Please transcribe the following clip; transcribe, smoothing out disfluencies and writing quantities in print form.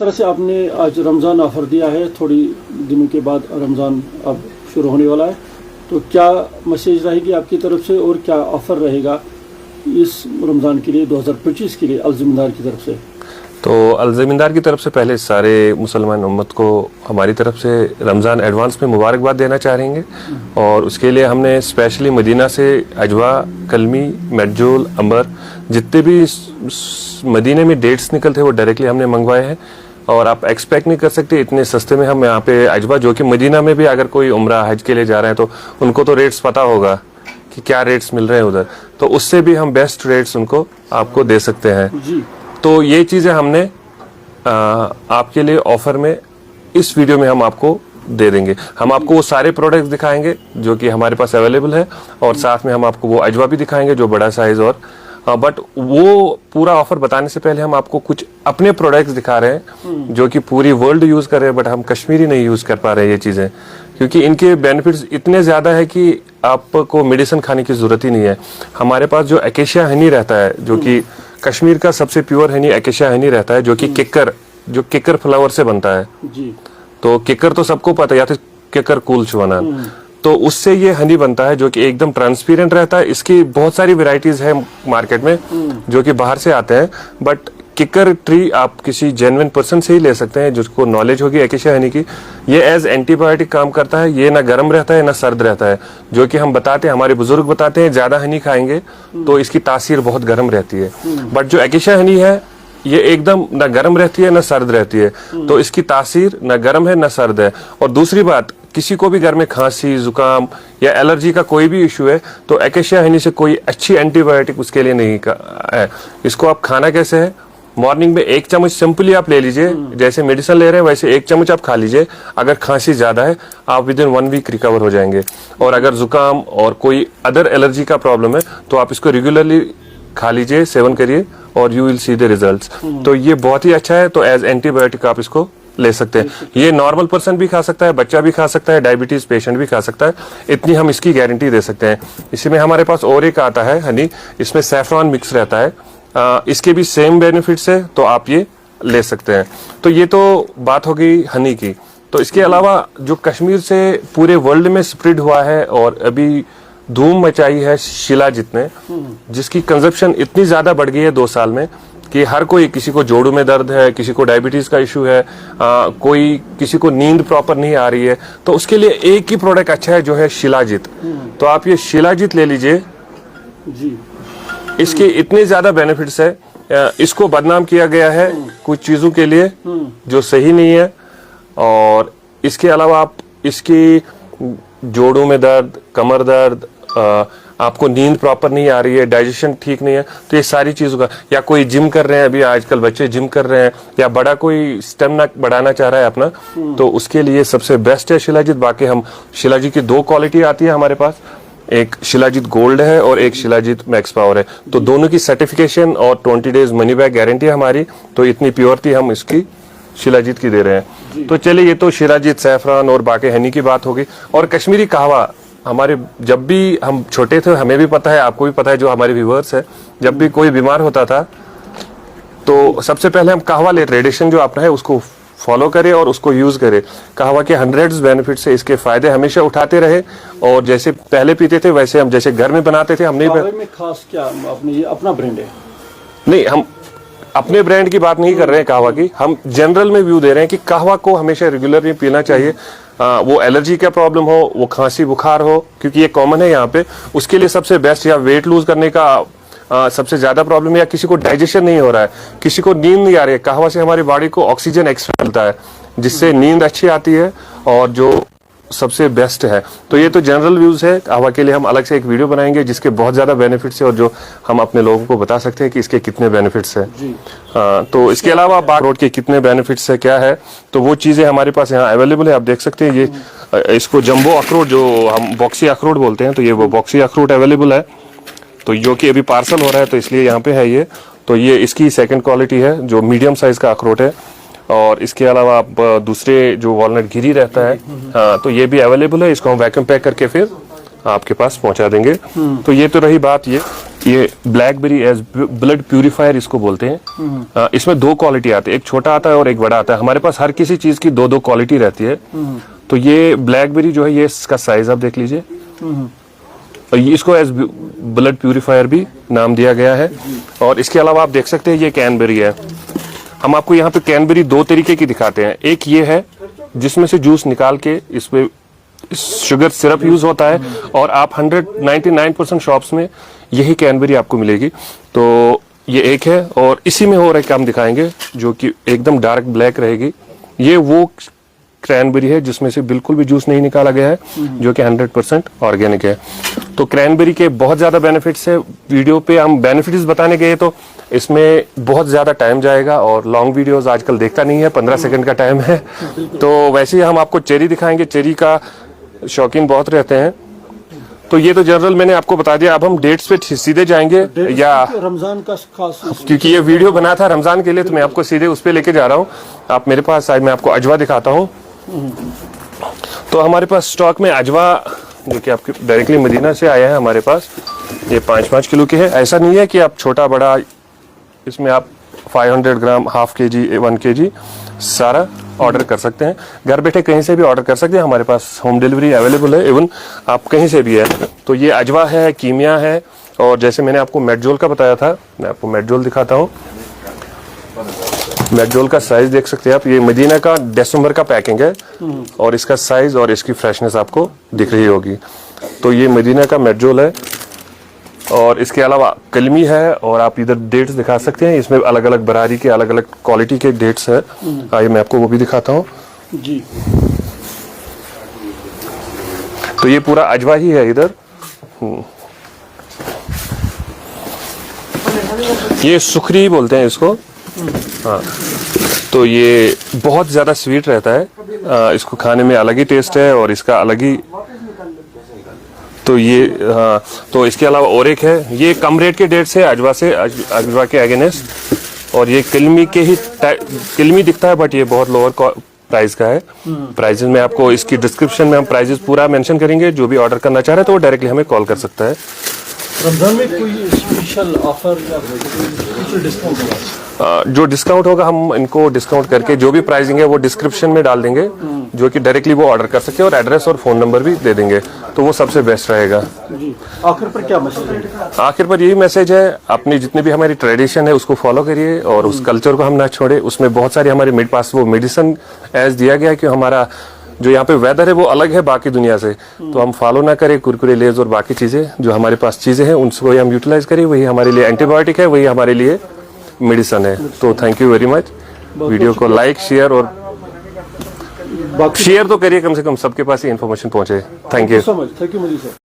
तरह से आपने आज रमज़ान ऑफ़र दिया है, थोड़ी दिनों के बाद रमज़ान अब शुरू होने वाला है, तो क्या मैसेज रहेगी आपकी तरफ से और क्या ऑफ़र रहेगा इस रमज़ान के लिए 2025 के लिए अल ज़मींदार की तरफ से? तो अल ज़मींदार की तरफ से पहले सारे मुसलमान उम्मत को हमारी तरफ से रमज़ान एडवांस में मुबारकबाद देना चाहेंगे। और उसके लिए हमने स्पेशली मदीना से अजवा, कलमी, मेडजोल, अंबर जितने भी मदीने में डेट्स निकलते वो डायरेक्टली हमने मंगवाए हैं। और आप एक्सपेक्ट नहीं कर सकते इतने सस्ते में हम यहाँ पे अजवा, जो कि मदीना में भी अगर कोई उम्रा हज के लिए जा रहे हैं तो उनको तो रेट्स पता होगा कि क्या रेट्स मिल रहे हैं उधर, तो उससे भी हम बेस्ट रेट्स उनको आपको दे सकते हैं जी। तो ये चीज़ें हमने आपके लिए ऑफर में इस वीडियो में हम आपको दे देंगे। हम आपको वो सारे प्रोडक्ट्स दिखाएंगे जो कि हमारे पास अवेलेबल है, और साथ में हम आपको वो अजवा भी दिखाएंगे जो बड़ा साइज। और बट वो पूरा ऑफर बताने से पहले हम आपको कुछ अपने प्रोडक्ट्स दिखा रहे हैं जो कि पूरी वर्ल्ड यूज कर रहे हैं, बट हम कश्मीरी नहीं यूज कर पा रहे हैं ये चीजें, क्योंकि इनके बेनिफिट्स इतने ज्यादा है कि आपको मेडिसिन खाने की जरूरत ही नहीं है। हमारे पास जो एकेशिया हनी रहता है, जो कि कश्मीर का सबसे प्योर हनी एकेशिया हनी रहता है, जो कि किक्कर फ्लावर से बनता है जी। तो किक्कर तो सबको पता है, या तो किक्कर कूल चुवाना, तो उससे ये हनी बनता है जो कि एकदम ट्रांसपेरेंट रहता है। इसकी बहुत सारी वेराइटीज है मार्केट में जो कि बाहर से आते हैं, बट किक्कर ट्री आप किसी जेन्युइन पर्सन से ही ले सकते हैं जिसको नॉलेज होगी एकेशिया हनी की। ये एज एंटीबायोटिक काम करता है, ये ना गर्म रहता है ना सर्द रहता है, जो कि हम बताते हैं, हमारे बुजुर्ग बताते हैं ज्यादा हनी खाएंगे तो इसकी तासीर बहुत गर्म रहती है। बट जो एकेशिया हनी है ये एकदम ना गर्म रहती है ना सर्द रहती है, तो इसकी तासीर ना गर्म है ना सर्द है। और दूसरी बात, किसी को भी घर में खांसी, जुकाम या एलर्जी का कोई भी इशू है तो एकेशिया हनी से कोई अच्छी एंटीबायोटिक उसके लिए नहीं है। इसको आप खाना कैसे है, मॉर्निंग में 1 चम्मच सिंपली आप ले लीजिए, जैसे मेडिसिन ले रहे हैं वैसे 1 चम्मच आप खा लीजिए। अगर खांसी ज्यादा है आप विद इन 1 वीक रिकवर हो जाएंगे। और अगर जुकाम और कोई अदर एलर्जी का प्रॉब्लम है तो आप इसको रेगुलरली खा लीजिए, सेवन करिए और you will see the results. तो ये बहुत ही अच्छा है, तो एज एंटीबायोटिक आप इसको ले सकते हैं। ये नॉर्मल पर्सन भी खा सकता है, बच्चा भी खा सकता है, डायबिटीज पेशेंट भी खा सकता है, इतनी हम इसकी गारंटी दे सकते हैं। इसमें हमारे पास और एक आता है हनी, इसमें सैफरॉन मिक्स रहता है, इसके भी सेम बेनिफिट्स है, तो आप ये ले सकते हैं। तो ये तो बात हो गई हनी की। तो इसके अलावा जो कश्मीर से पूरे वर्ल्ड में स्प्रेड हुआ है और अभी धूम मचाई है शिलाजीत ने, जिसकी कंजप्शन इतनी ज्यादा बढ़ गई है 2 साल में कि हर कोई, किसी को जोड़ों में दर्द है, किसी को डायबिटीज का इशू है, किसी को नींद प्रॉपर नहीं आ रही है, तो उसके लिए एक ही प्रोडक्ट अच्छा है जो है शिलाजीत। तो आप ये शिलाजीत ले लीजिए जी। इसके इतने ज्यादा बेनिफिट्स है। इसको बदनाम किया गया है कुछ चीजों के लिए जो सही नहीं है, और इसके अलावा आप इसकी जोड़ों में दर्द, कमर दर्द, आपको नींद प्रॉपर नहीं आ रही है, डाइजेशन ठीक नहीं है, तो ये सारी चीजों का, या कोई जिम कर रहे हैं, अभी आजकल बच्चे जिम कर रहे हैं, या बड़ा कोई स्टेमिना बढ़ाना चाह रहा है अपना, तो उसके लिए सबसे बेस्ट है शिलाजीत। बाकी हम शिलाजीत की 2 क्वालिटी आती है हमारे पास, एक शिलाजीत गोल्ड है और एक शिलाजीत मैक्स पावर है, तो दोनों की सर्टिफिकेशन और 20 डेज मनी बैक गारंटी है हमारी, तो इतनी प्योरिटी हम इसकी शिलाजीत की दे रहे हैं। तो चलिए, ये तो शिलाजीत, सैफरान और बाकी हनी की बात होगी। और कश्मीरी कहवा, हमारे जब भी हम छोटे थे, हमें भी पता है, आपको भी पता है, जो हमारे व्यूअर्स है, जब भी कोई बीमार होता था तो सबसे पहले हम कहवा ले, ट्रेडिशन जो अपना है उसको फॉलो करें और उसको यूज करें। कहवा के 100 बेनिफिट्स है, इसके फायदे हमेशा उठाते रहे, और जैसे पहले पीते थे वैसे हम जैसे घर में बनाते थे, हम नहीं में खास क्या अपने ये अपना ब्रांड है? नहीं, हम अपने ब्रांड की बात नहीं कर रहे हैं कहवा की, हम जनरल में व्यू दे रहे हैं कि कहवा को हमेशा रेगुलरली पीना चाहिए। वो एलर्जी का प्रॉब्लम हो, वो खांसी बुखार हो, क्योंकि ये कॉमन है यहाँ पे, उसके लिए सबसे बेस्ट, या वेट लूज करने का सबसे ज्यादा प्रॉब्लम है, या किसी को डाइजेशन नहीं हो रहा है, किसी को नींद नहीं आ रही है, कहवा से हमारी बॉडी को ऑक्सीजन एक्स्ट्रा मिलता है जिससे नींद अच्छी आती है, और जो सबसे बेस्ट है। तो ये तो जनरल व्यूज है, कहवा के लिए हम अलग से एक वीडियो बनाएंगे जिसके बहुत ज्यादा बेनिफिट्स है, और जो हम अपने लोगों को बता सकते हैं कि इसके कितने बेनिफिट्स है। तो इसके अलावा अखरोट के कितने बेनिफिट्स है, क्या है, तो वो चीजें हमारे पास यहाँ अवेलेबल है, आप देख सकते हैं। ये इसको जंबो अखरोट, जो हम बॉक्सी अखरोट बोलते हैं, तो ये वो बॉक्सी अखरोट अवेलेबल है, तो जो कि अभी पार्सल हो रहा है, तो इसलिए यहाँ पे है ये। तो ये इसकी 2nd क्वालिटी है जो मीडियम साइज का अखरोट है। और इसके अलावा आप दूसरे जो वॉलनट गिरी रहता है, हाँ, तो ये भी अवेलेबल है, इसको हम वैक्यूम पैक करके फिर आपके पास पहुंचा देंगे। तो ये तो रही बात ये। ये ब्लैकबेरी एज ब्लड प्यूरिफायर इसको बोलते हैं। इसमें दो क्वालिटी आती है, एक छोटा आता है और एक बड़ा आता है। हमारे पास हर किसी चीज की दो दो क्वालिटी रहती है। तो ये ब्लैकबेरी जो है, ये इसका साइज आप देख लीजिए, और इसको एज ब्लड प्यूरिफायर भी नाम दिया गया है। और इसके अलावा आप देख सकते हैं ये कैनबेरी है। हम आपको यहाँ पे कैनबेरी दो तरीके की दिखाते हैं। एक ये है जिसमें से जूस निकाल के इसमें शुगर सिरप यूज होता है, और आप 199% शॉप्स में यही कैनबेरी आपको मिलेगी। तो ये एक है, और इसी में और एक हम दिखाएंगे जो कि एकदम डार्क ब्लैक रहेगी। ये वो क्रैनबेरी है जिसमें से बिल्कुल भी जूस नहीं निकाला गया है, जो कि 100% ऑर्गेनिक है। तो क्रैनबेरी के बहुत ज्यादा बेनिफिट्स है। वीडियो पे हम बेनिफिट्स बताने गए तो इसमें बहुत ज्यादा टाइम जाएगा, और लॉन्ग वीडियोस आजकल देखता नहीं है, 15 सेकंड का टाइम है। तो वैसे ही हम आपको चेरी दिखाएंगे। चेरी का शौकीन बहुत रहते हैं। तो ये तो जनरल मैंने आपको बता दिया। अब हम डेट्स पे सीधे जाएंगे, या रमजान का खास, क्योंकि ये वीडियो बना था रमजान के लिए, तो मैं आपको सीधे उस पे लेके जा रहा हूँ। आप मेरे पास आज मैं आपको अजवा दिखाता हूँ। तो हमारे पास स्टॉक में अजवा जो कि आपके डायरेक्टली मदीना से आया है हमारे पास, ये 5-5 किलो की है। ऐसा नहीं है कि आप छोटा बड़ा, इसमें आप 500 ग्राम, हाफ केजी, 1 केजी सारा ऑर्डर कर सकते हैं। घर बैठे कहीं से भी ऑर्डर कर सकते हैं, हमारे पास होम डिलीवरी अवेलेबल है। इवन आप कहीं से भी है। तो ये अजवा है, कीमिया है, और जैसे मैंने आपको मेडजोल का बताया था, मैं आपको मेडजोल दिखाता हूँ। मेडजोल का साइज देख सकते हैं आप। ये मदीना का दिसंबर का पैकिंग है, और इसका साइज और इसकी फ्रेशनेस आपको दिख रही होगी। तो ये मदीना का मेडजोल है, और इसके अलावा कलमी है, और आप इधर डेट्स दिखा सकते हैं। इसमें अलग अलग बरारी के अलग अलग क्वालिटी के डेट्स है। आइए मैं आपको वो भी दिखाता हूँ जी। तो ये पूरा अजवा ही है इधर। ये सुखरी बोलते हैं इसको। हाँ, तो ये बहुत ज्यादा स्वीट रहता है। इसको खाने में अलग ही टेस्ट है, और इसका अलग ही। तो ये, हाँ, तो इसके अलावा और एक है, ये कम रेट के डेट से अजवा से, अजवा के अगेंस्ट। और ये किलमी के ही किलमी दिखता है, बट ये बहुत लोअर प्राइस का है। प्राइजेस में आपको इसकी डिस्क्रिप्शन में हम प्राइजेस पूरा मेंशन करेंगे। जो भी ऑर्डर करना चाह रहे हैं तो वो डायरेक्टली हमें कॉल कर सकता है। रमजान में कोई स्पेशल ऑफर या स्पेशल डिस्काउंट होगा? जो डिस्काउंट होगा हम इनको डिस्काउंट करके जो भी प्राइसिंग है वो डिस्क्रिप्शन में डाल देंगे, जो कि डायरेक्टली वो ऑर्डर कर सकते हैं, और एड्रेस और फोन नंबर भी दे देंगे। तो वो सबसे बेस्ट रहेगा। जी। आखिर पर क्या मैसेज है? आखिर पर यही मैसेज है, अपनी जितनी भी हमारी ट्रेडिशन है उसको फॉलो करिए, और उस कल्चर को हम ना छोड़े। उसमें बहुत सारी हमारे पास वो मेडिसिन एज दिया गया है कि हमारा जो यहाँ पे वेदर है वो अलग है बाकी दुनिया से। तो हम फॉलो ना करें कुरकुरे, लेज और बाकी चीजें जो हमारे पास चीजें हैं उनको हम यूटिलाइज करें। वही हमारे लिए एंटीबायोटिक है, वही हमारे लिए मेडिसिन है। तो thank you very much. Video को लाइक, शेयर और शेयर तो करिए, कम से कम सबके पास ये इन्फॉर्मेशन पहुंचे। Thank you so much. Thank you Modi sir.